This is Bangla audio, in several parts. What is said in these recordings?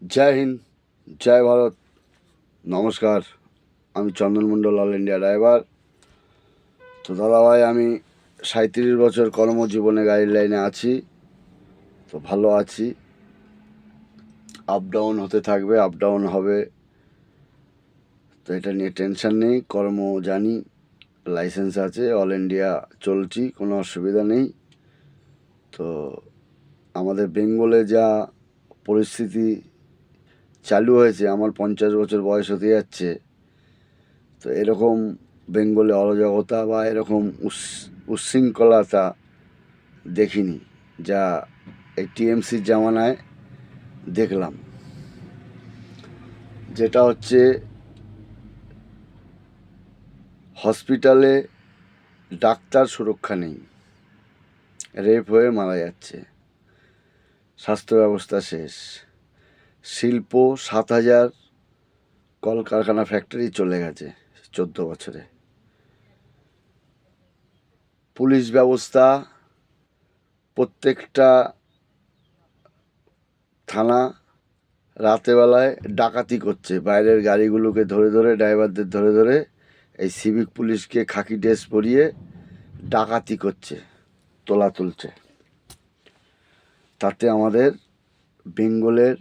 জয় হিন্দ, জয় ভারত, নমস্কার। আমি চন্দন মণ্ডল, অল ইন্ডিয়া ড্রাইভার। তো দাদাভাই, আমি 37 বছর কর্মজীবনে গাড়ির লাইনে আছি। তো ভালো আছি। আপ ডাউন হতে থাকবে, আপ ডাউন হবে। তো এটা নিয়ে টেনশন নেই। কর্ম জানি, লাইসেন্স আছে, অল ইন্ডিয়া চলছি, কোনো অসুবিধা নেই। তো আমাদের বেঙ্গলে যা পরিস্থিতি চালু হয়েছে, আমার 50 বছর বয়স হতে যাচ্ছে। তো এরকম বেঙ্গলে অরাজকতা বা এরকম উচ্ছৃঙ্খলতা দেখিনি, যা এই টিএমসির জামানায় দেখলাম। যেটা হচ্ছে, হসপিটালে ডাক্তার সুরক্ষা নেই, রেপ হয়ে মারা যাচ্ছে, স্বাস্থ্য ব্যবস্থা শেষ, শিল্প 7,000 কলকারখানা ফ্যাক্টরি চলে গেছে 14 বছরে, পুলিশ ব্যবস্থা, প্রত্যেকটা থানা রাতেবেলায় ডাকাতি করছে, বাইরের গাড়িগুলোকে ধরে ধরে, ড্রাইভারদের ধরে ধরে এই সিভিক পুলিশকে খাকি ড্রেস পরিয়ে ডাকাতি করছে, তোলা তুলছে। তাতে আমাদের বেঙ্গলের,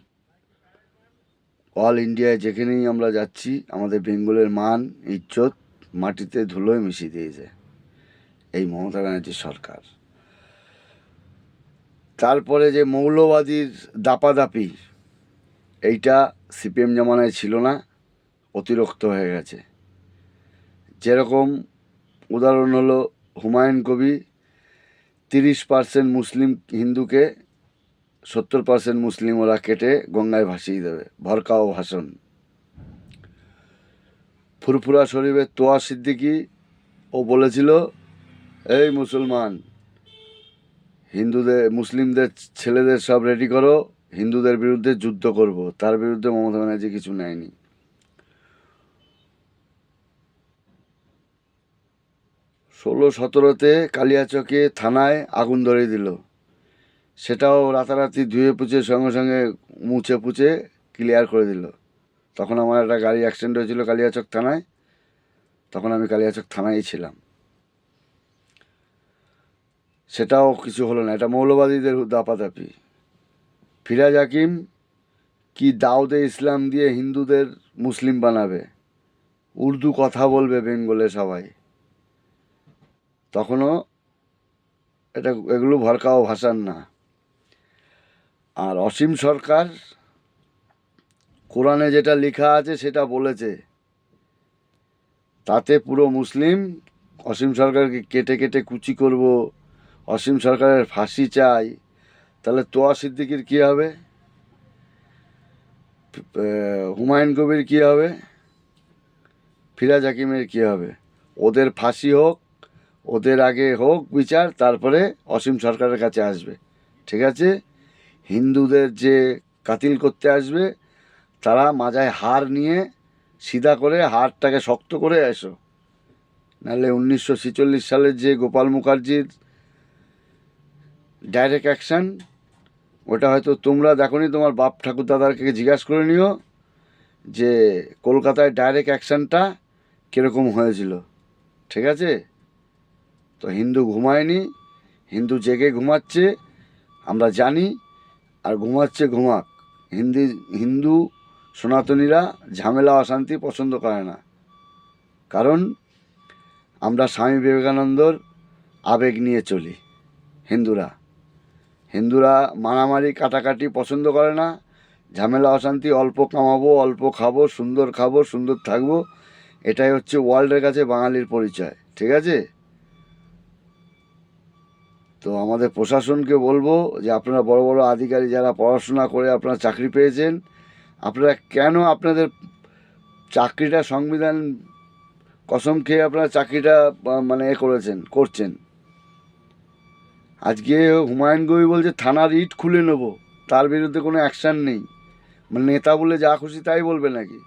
অল ইন্ডিয়ায় যেখানেই আমরা যাচ্ছি, আমাদের বেঙ্গলের মান ইজ্জত মাটিতে ধুলোয় মিশিয়ে দিয়েছে এই মমতা ব্যানার্জি সরকার। তারপরে যে মৌলবাদীর দাপাদাপি, এইটা সিপিএম জামানায় ছিল না, অতিরিক্ত হয়ে গেছে। যেরকম উদাহরণ হলো, হুমায়ুন কবির 30% মুসলিম হিন্দুকে 70% মুসলিম ওরা কেটে গঙ্গায় ভাসিয়ে দেবে, ভরকাও ভাষণ। ফুরফুরা শরীফের তোয়া সিদ্দিকি, ও বলেছিল, এই মুসলমান, মুসলিমদের ছেলেদের সব রেডি করো, হিন্দুদের বিরুদ্ধে যুদ্ধ করব। তার বিরুদ্ধে মমতা ব্যানার্জি কিছু নেয়নি। 16-17-তে কালিয়াচকে থানায় আগুন ধরিয়ে দিল, সেটাও রাতারাতি ধুয়ে পুছে সঙ্গে সঙ্গে মুছে পুছে ক্লিয়ার করে দিল। তখন আমার একটা গাড়ি অ্যাক্সিডেন্ট হয়েছিল কালিয়াচক থানায়, তখন আমি কালিয়াচক থানায় ছিলাম। সেটাও কিছু হলো না। এটা মৌলবাদীদের দাপাদাপি। ফিরাজ হাকিম কি দাউদে ইসলাম দিয়ে হিন্দুদের মুসলিম বানাবে, উর্দু কথা বলবে বেঙ্গলে সবাই, তখনও এগুলো ভরকাও ভাষার না। আর অসীম সরকার কোরআনে যেটা লেখা আছে সেটা বলেছে, তাতে পুরো মুসলিম। অসীম সরকারকে কেটে কেটে কুচি করব, অসীম সরকারের ফাঁসি চাই। তাহলে তোয়া সিদ্দিকির কী হবে, হুমায়ুন কবির কী হবে, ফিরাজ হাকিমের কী হবে? ওদের ফাঁসি হোক, ওদের আগে হোক বিচার, তারপরে অসীম সরকারের কাছে আসবে। ঠিক আছে? হিন্দুদের যে কাতিল করতে আসবে, তারা মাজায় হার নিয়ে সিধা করে হারটাকে শক্ত করে এসো। নাহলে 1946 সালের যে গোপাল মুখার্জির ডাইরেক্ট অ্যাকশান, ওটা হয়তো তোমরা দেখোনি, তোমার বাপ ঠাকুর দাদাকে জিজ্ঞাসা করে নিও যে কলকাতায় ডাইরেক্ট অ্যাকশানটা কীরকম হয়েছিল। ঠিক আছে? তো হিন্দু ঘুমায়নি, হিন্দু জেগে ঘুমাচ্ছে, আমরা জানি। আর ঘুমাচ্ছে ঘুমাক। হিন্দু সনাতনীরা ঝামেলা অশান্তি পছন্দ করে না, কারণ আমরা স্বামী বিবেকানন্দর আবেগ নিয়ে চলি। হিন্দুরা মারামারি কাটাকাটি পছন্দ করে না, ঝামেলা অশান্তি, অল্প কামাবো, অল্প খাবো, সুন্দর থাকবো। এটাই হচ্ছে ওয়ার্ল্ডের কাছে বাঙালির পরিচয়। ঠিক আছে? তো আমাদের প্রশাসনকে বলবো যে আপনারা বড় বড় আধিকারিক যারা পড়াশোনা করে আপনারা চাকরি পেয়েছেন, আপনারা কেন আপনাদের চাকরিটা সংবিধান কসম খেয়ে আপনারা চাকরিটা মানে করছেন। আজকে হুমায়ুন কবির বলছে থানার ইট খুলে নেবো, তার বিরুদ্ধে কোনো অ্যাকশান নেই। মানে নেতা বলে যা খুশি তাই বলবে নাকি?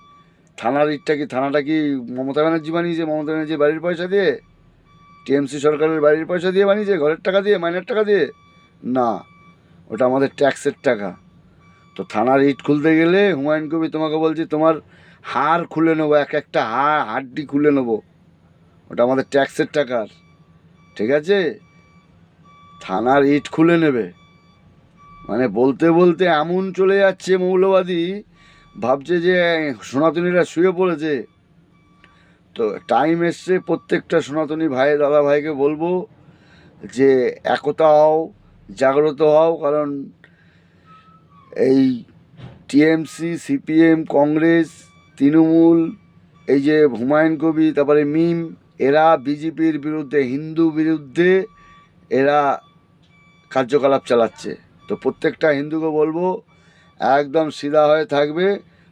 থানাটা কি মমতা ব্যানার্জি বানিয়েছে? মমতা ব্যানার্জির বাড়ির পয়সা দিয়ে, টিএমসি সরকারের বাড়ির পয়সা দিয়ে বানিয়েছে, ঘরের টাকা দিয়ে, মাইনের টাকা দিয়ে? না, ওটা আমাদের ট্যাক্সের টাকা। তো থানার ইট খুলতে গেলে হুমায়ুন কবির তোমাকে বলছি তোমার হাড় খুলে নেবো, এক একটা হাড্ডি খুলে নেবো, ওটা আমাদের ট্যাক্সের টাকার, ঠিক আছে? থানার ইট খুলে নেবে মানে বলতে বলতে এমন চলে যাচ্ছে মৌলবাদী, ভাবছে যে সনাতনীরা শুয়ে পড়েছে। তো টাইম এসছে, প্রত্যেকটা সনাতনী ভাই দাদা ভাইকে বলবো যে একতা হও, জাগ্রত হও, কারণ এই টিএমসি, সিপিএম, কংগ্রেস, তৃণমূল, এই যে হুমায়ুন কবির, তারপরে মিম, এরা বিজেপির বিরুদ্ধে, হিন্দু বিরুদ্ধে এরা কার্যকলাপ চালাচ্ছে। তো প্রত্যেকটা হিন্দুকে বলবো একদম সিধা হয়ে থাকবে,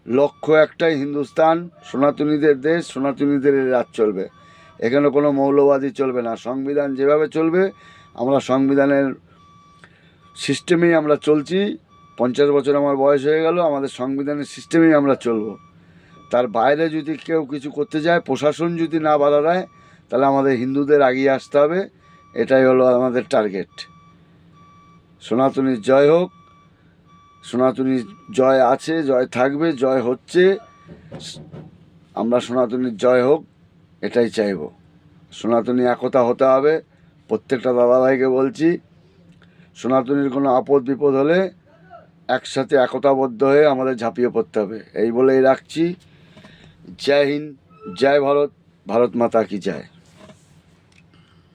লক্ষ্য একটাই, হিন্দুস্তান, সনাতনীদের দেশ, সনাতনীদের রাজ চলবে, এখানে কোনো মৌলবাদী চলবে না। সংবিধান যেভাবে চলবে, আমরা সংবিধানের সিস্টেমেই আমরা চলছি। 50 বছর আমার বয়স হয়ে গেল, আমাদের সংবিধানের সিস্টেমেই আমরা চলবো। তার বাইরে যদি কেউ কিছু করতে যায়, প্রশাসন যদি না বাধা দেয়, তাহলে আমাদের হিন্দুদের এগিয়ে আসতে হবে, এটাই হলো আমাদের টার্গেট। সনাতনীর জয় হোক, সনাতনীর জয় আছে, জয় থাকবে, জয় হচ্ছে, আমরা সনাতনীর জয় হোক এটাই চাইব। সনাতনী একতা হতে হবে, প্রত্যেকটা দাদাভাইকে বলছি। সনাতনীর কোনো আপদ বিপদ হলে একসাথে একতাবদ্ধ হয়ে আমাদের ঝাঁপিয়ে পড়তে হবে, এই বলেই রাখছি। জয় হিন্দ, জয় ভারত, ভারত মাতা কি জয়।